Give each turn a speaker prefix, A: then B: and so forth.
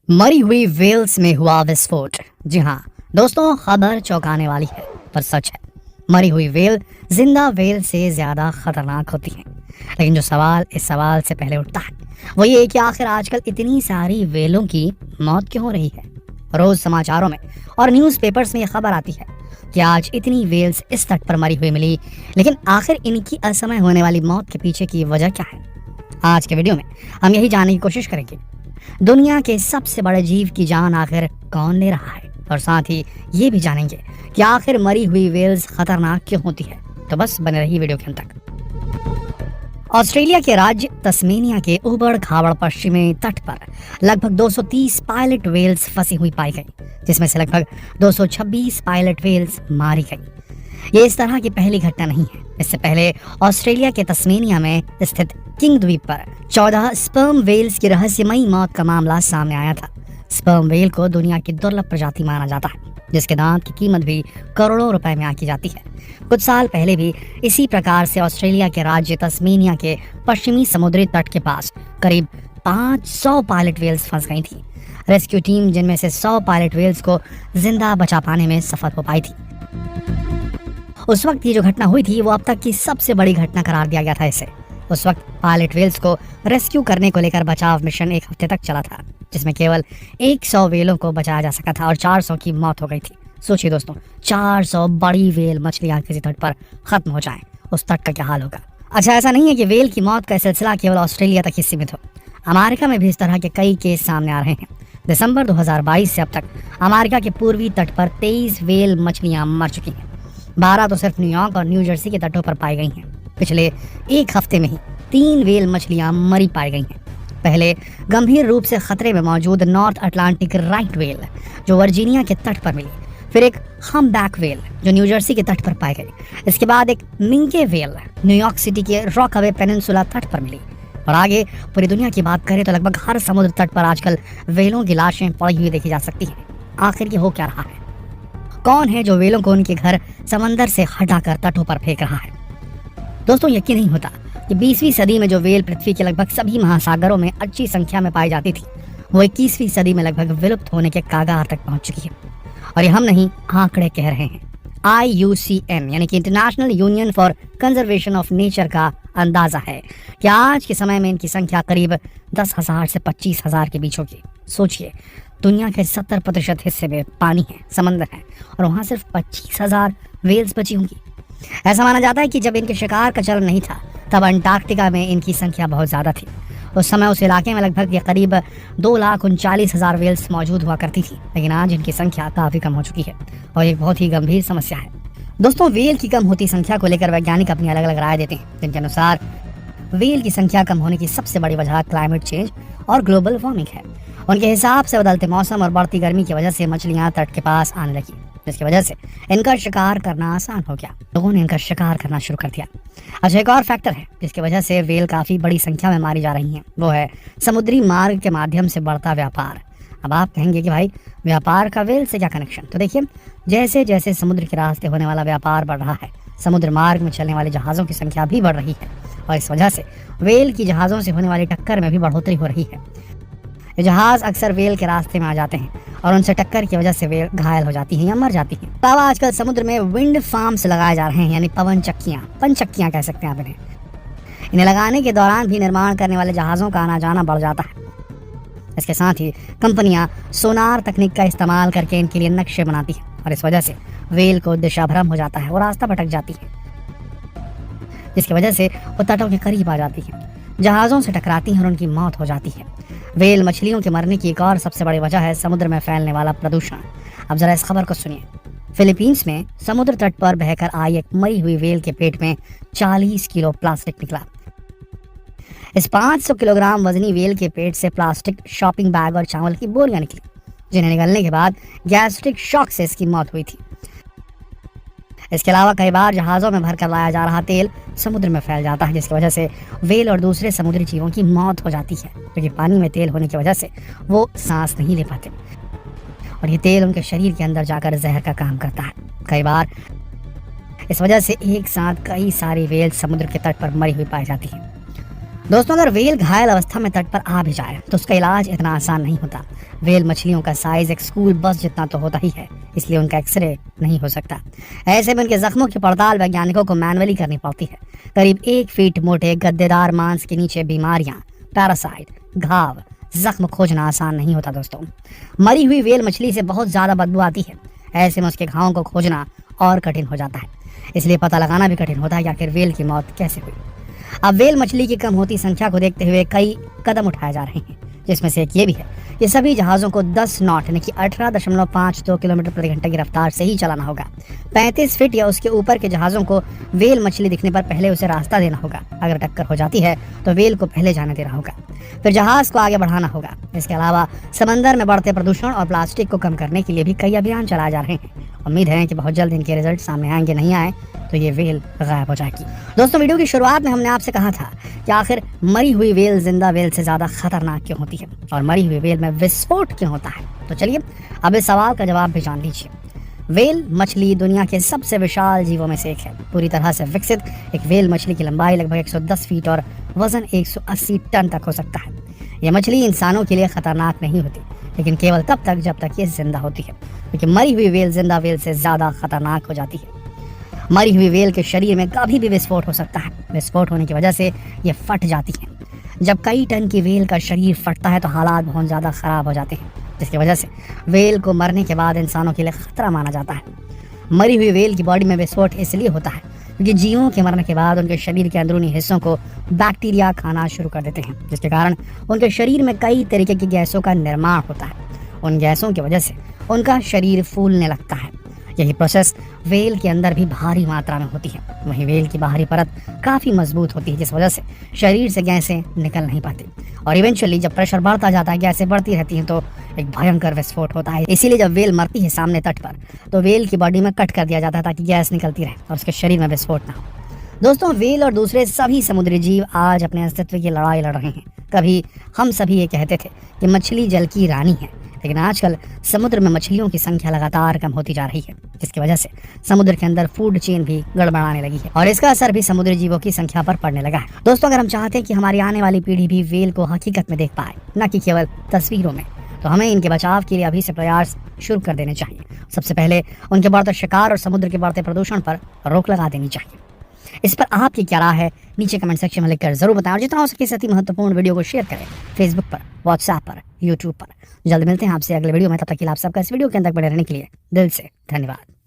A: मरी हुई वेल्स में हुआ विस्फोट। जी हाँ दोस्तों, खबर चौंकाने वाली है पर सच है। मरी हुई वेल जिंदा वेल से ज्यादा खतरनाक होती है। लेकिन जो सवाल इस सवाल से पहले उठता है वो ये कि आखिर आजकल इतनी सारी वेलों की मौत क्यों हो रही है। रोज समाचारों में और न्यूज़पेपर्स में ये खबर आती है कि आज इतनी वेल्स इस तट पर मरी हुई मिली, लेकिन आखिर इनकी असमय होने वाली मौत के पीछे की वजह क्या है। आज के वीडियो में हम यही जानने की कोशिश करेंगे दुनिया के सबसे बड़े जीव की जान आखिर कौन ले रहा है, और साथ ही ये भी जानेंगे कि आखिर मरी हुई वेल्स खतरनाक क्यों होती है। तो बस बने रहिए वीडियो के अंत तक। ऑस्ट्रेलिया के राज्य तस्मेनिया के उबड़ खाबड़ पश्चिमी तट पर लगभग 230 पायलट वेल्स फंसी हुई पाई गई, जिसमें से लगभग 226 पायलट वेल्स मारी गई। ये इस तरह की पहली घटना नहीं है। इससे पहले ऑस्ट्रेलिया के तस्मेनिया में स्थित किंग द्वीप पर 14 स्पर्म वेल्स की रहस्यमयी मौत का मामला सामने आया था। स्पर्म वेल को दुनिया की दुर्लभ प्रजाति माना जाता है, जिसके दांत की कीमत भी करोड़ों रुपए में आंकी जाती है। कुछ साल पहले भी इसी प्रकार से ऑस्ट्रेलिया के राज्य तस्मेनिया के पश्चिमी समुद्री तट के पास करीब 500 पायलट वेल्स फंस गई थी। रेस्क्यू टीम जिनमें से 100 पायलट वेल्स को जिंदा बचा पाने में सफल हो पाई थी। उस वक्त ये जो घटना हुई थी वो अब तक की सबसे बड़ी घटना करार दिया गया था इसे। उस वक्त पायलट वेल्स को रेस्क्यू करने को लेकर बचाव मिशन 1 हफ्ते तक चला था, जिसमें केवल 100 वेलों को बचाया जा सका था और 400 की मौत हो गई थी। सोचिए दोस्तों, 400 बड़ी वेल मछलियां किसी तट पर खत्म हो जाएं, उस तट का क्या हाल होगा। अच्छा, ऐसा नहीं है कि वेल की मौत का सिलसिला केवल ऑस्ट्रेलिया तक ही सीमित हो। अमेरिका में भी इस तरह के कई केस सामने आ रहे हैं। दिसंबर 2022 से अब तक अमेरिका के पूर्वी तट पर 23 वेल मछलियां मर चुकी हैं। 12 तो सिर्फ न्यूयॉर्क और न्यू जर्सी के तटों पर पाई गई हैं। पिछले 1 हफ्ते में ही 3 वेल मछलियां मरी पाई गई हैं। पहले गंभीर रूप से खतरे में मौजूद नॉर्थ अटलांटिक राइट वेल जो वर्जीनिया के तट पर मिली, फिर एक हम्पबैक वेल जो न्यू जर्सी के तट पर पाई गई, इसके बाद एक मिंके वेल न्यूयॉर्क सिटी के रॉकअवे पेनिनसुला तट पर मिली, और आगे पूरी दुनिया की बात करें तो लगभग हर समुद्र तट पर आजकल वेलों की लाशें पड़ी हुई देखी जा सकती हैं। आखिर ये हो क्या रहा है? कौन है जो वेलों को उनके घर समंदर से हटाकर तटों पर फेंक रहा है? दोस्तों, यकीन नहीं होता कि 20वीं सदी में जो वेल पृथ्वी के लगभग सभी महासागरों में अच्छी संख्या में पाई जाती थी, वो 21वीं सदी में लगभग विलुप्त होने के कागार तक पहुंच चुकी है। और ये हम नहीं, आंकड़े कह रहे हैं। IUCN यानी कि international union for conservation of nature का अंदाजा है कि आज के समय में इनकी संख्या करीब 10,000 से 25,000 के बीच होगी। सोचिए, दुनिया के 70% हिस्से में पानी है, समंदर है, और वहाँ सिर्फ 25,000 वेल्स बची होंगी। ऐसा माना जाता है कि जब इनके शिकार का चलन नहीं था तब अंटार्कटिका में इनकी संख्या बहुत ज़्यादा थी। उस समय उस इलाके में लगभग करीब 2,39,000 वेल्स मौजूद हुआ करती थी, लेकिन आज इनकी संख्या काफ़ी कम हो चुकी है और एक बहुत ही गंभीर समस्या है। दोस्तों, वेल की कम होती संख्या को लेकर वैज्ञानिक अपनी अलग अलग राय देते हैं, जिनके अनुसार वेल की संख्या कम होने की सबसे बड़ी वजह क्लाइमेट चेंज और ग्लोबल वार्मिंग है। उनके हिसाब से बदलते मौसम और बढ़ती गर्मी की वजह से मछलियां तट के पास आने लगी, जिसकी वजह से इनका शिकार करना आसान हो गया। लोगों ने इनका शिकार करना शुरू कर दिया। अच्छा, एक और फैक्टर है जिसकी वजह से वेल काफ़ी बड़ी संख्या में मारी जा रही हैं, वो है समुद्री मार्ग के माध्यम से बढ़ता व्यापार। अब आप कहेंगे कि भाई व्यापार का वेल से क्या कनेक्शन? तो देखिए, जैसे जैसे समुद्र के रास्ते होने वाला व्यापार बढ़ रहा है, समुद्र मार्ग में चलने वाले जहाज़ों की संख्या भी बढ़ रही है, और इस वजह से वेल की जहाज़ों से होने वाली टक्कर में भी बढ़ोतरी हो रही है। ये जहाज अक्सर वेल के रास्ते में आ जाते हैं और उनसे टक्कर की वजह से वेल घायल हो जाती हैं या मर जाती हैं। तो आजकल समुद्र में विंड फार्म्स लगाए जा रहे हैं, यानी पवन चक्कियाँ कह सकते हैं आप इन्हें। इन्हें लगाने के दौरान भी निर्माण करने वाले जहाज़ों का आना जाना बढ़ जाता है। इसके साथ ही कंपनियां सोनार तकनीक का इस्तेमाल करके इनके लिए नक्शे बनाती हैं, और इस वजह से वेल को दिशा भ्रम हो जाता है, वो रास्ता भटक जाती है, जिसकी वजह से वो तटों के करीब आ जाती है, जहाज़ों से टकराती हैं और उनकी मौत हो जाती है। वेल मछलियों के मरने की एक और सबसे बड़ी वजह है समुद्र में फैलने वाला प्रदूषण। अब जरा इस खबर को सुनिए। फिलीपींस में समुद्र तट पर बहकर आई एक मरी हुई वेल के पेट में 40 किलो प्लास्टिक निकला। इस 500 किलोग्राम वजनी वेल के पेट से प्लास्टिक शॉपिंग बैग और चावल की बोरियां निकली, जिन्हें निकलने के बाद गैस्ट्रिक शॉक से इसकी मौत हुई थी। इसके अलावा कई बार जहाज़ों में भरकर लाया जा रहा तेल समुद्र में फैल जाता है, जिसकी वजह से वेल और दूसरे समुद्री जीवों की मौत हो जाती है, क्योंकि पानी में तेल होने की वजह से वो सांस नहीं ले पाते और ये तेल उनके शरीर के अंदर जाकर जहर का काम करता है। कई बार इस वजह से एक साथ कई सारी वेल समुद्र के तट पर मरी हुई पाई जाती है। दोस्तों अगर वेल घायल अवस्था में तट पर आ भी जाए तो उसका इलाज इतना आसान नहीं होता। वेल मछलियों का साइज एक स्कूल बस जितना तो होता ही है, इसलिए उनका एक्सरे नहीं हो सकता। ऐसे में उनके जख्मों की पड़ताल वैज्ञानिकों को मैनुअली करनी पड़ती है। करीब 1 फीट मोटे गद्देदार मांस के नीचे बीमारियां, पैरासाइट, घाव, जख्म खोजना आसान नहीं होता। दोस्तों मरी हुई वेल मछली से बहुत ज्यादा बदबू आती है। ऐसे में उसके घावों को खोजना और कठिन हो जाता है, इसलिए पता लगाना भी कठिन होता है कि आखिर वेल की मौत कैसे हुई। अब वेल मछली की कम होती संख्या को देखते हुए कई कदम उठाए जा रहे हैं, जिसमें से एक ये भी है कि सभी जहाज़ों को 10 नॉट यानी कि 18.52 किलोमीटर प्रति घंटे की रफ्तार से ही चलाना होगा। 35 फीट या उसके ऊपर के जहाज़ों को वेल मछली दिखने पर पहले उसे रास्ता देना होगा। अगर टक्कर हो जाती है तो वेल को पहले जाने देना होगा, फिर जहाज़ को आगे बढ़ाना होगा। इसके अलावा समंदर में बढ़ते प्रदूषण और प्लास्टिक को कम करने के लिए भी कई अभियान चलाए जा रहे हैं। उम्मीद है कि बहुत जल्द इनके रिजल्ट सामने आएंगे, नहीं आए तो ये वेल गायब हो जाएगी। दोस्तों वीडियो की शुरुआत में हमने आपसे कहा था कि आखिर मरी हुई वेल जिंदा वेल से ज्यादा खतरनाक क्यों होती है और मरी हुई वेल में विस्फोट क्यों होता है। तो चलिए अब इस सवाल का जवाब भी जान लीजिए। वेल मछली दुनिया के सबसे विशाल जीवों में से एक है। पूरी तरह से विकसित एक वेल मछली की लंबाई लगभग 110 फीट और वजन 180 टन तक हो सकता है। यह मछली इंसानों के लिए खतरनाक नहीं होती, लेकिन केवल तब तक जब तक ये जिंदा होती है, क्योंकि मरी हुई वेल जिंदा वेल से ज्यादा खतरनाक हो जाती है। मरी हुई वेल के शरीर में कभी भी विस्फोट हो सकता है। विस्फोट होने की वजह से ये फट जाती है। जब कई टन की वेल का शरीर फटता है तो हालात बहुत ज़्यादा ख़राब हो जाते हैं, जिसकी वजह से वेल को मरने के बाद इंसानों के लिए खतरा माना जाता है। मरी हुई वेल की बॉडी में विस्फोट इसलिए होता है क्योंकि जीवों के मरने के बाद उनके शरीर के अंदरूनी हिस्सों को बैक्टीरिया खाना शुरू कर देते हैं, जिसके कारण उनके शरीर में कई तरीके की गैसों का निर्माण होता है। उन गैसों की वजह से उनका शरीर फूलने लगता है। यही प्रोसेस वेल के अंदर भी भारी मात्रा में होती है। वहीं वेल की बाहरी परत काफ़ी मजबूत होती है, जिस वजह से शरीर से गैसें निकल नहीं पाती और इवेंचुअली जब प्रेशर बढ़ता जाता है, गैसें बढ़ती रहती हैं, तो एक भयंकर विस्फोट होता है। इसीलिए जब वेल मरती है सामने तट पर तो वेल की बॉडी में कट कर दिया जाता है ताकि गैस निकलती रहे और उसके शरीर में विस्फोट ना हो। दोस्तों वेल और दूसरे सभी समुद्री जीव आज अपने अस्तित्व की लड़ाई लड़ रहे हैं। कभी हम सभी ये कहते थे कि मछली जल की रानी है, लेकिन आजकल समुद्र में मछलियों की संख्या लगातार कम होती जा रही है, जिसकी वजह से समुद्र के अंदर फूड चेन भी गड़बड़ाने लगी है और इसका असर भी समुद्री जीवों की संख्या पर पड़ने लगा है। दोस्तों अगर हम चाहते हैं कि हमारी आने वाली पीढ़ी भी वेल को हकीकत में देख पाए, न कि केवल तस्वीरों में, तो हमें इनके बचाव के लिए अभी से प्रयास शुरू कर देने चाहिए। सबसे पहले उनके बढ़ते शिकार और समुद्र के बढ़ते प्रदूषण पर रोक लगा देनी चाहिए। इस पर आपकी क्या राय है नीचे कमेंट सेक्शन में लिखकर जरूर बताएं और जितना हो सके इस अति महत्वपूर्ण वीडियो को शेयर करें फेसबुक पर, व्हाट्सएप पर, यूट्यूब पर। जल्द मिलते हैं आपसे अगले वीडियो में, तब तक के लिए आप सबका इस वीडियो के अंदर बने रहने के लिए दिल से धन्यवाद।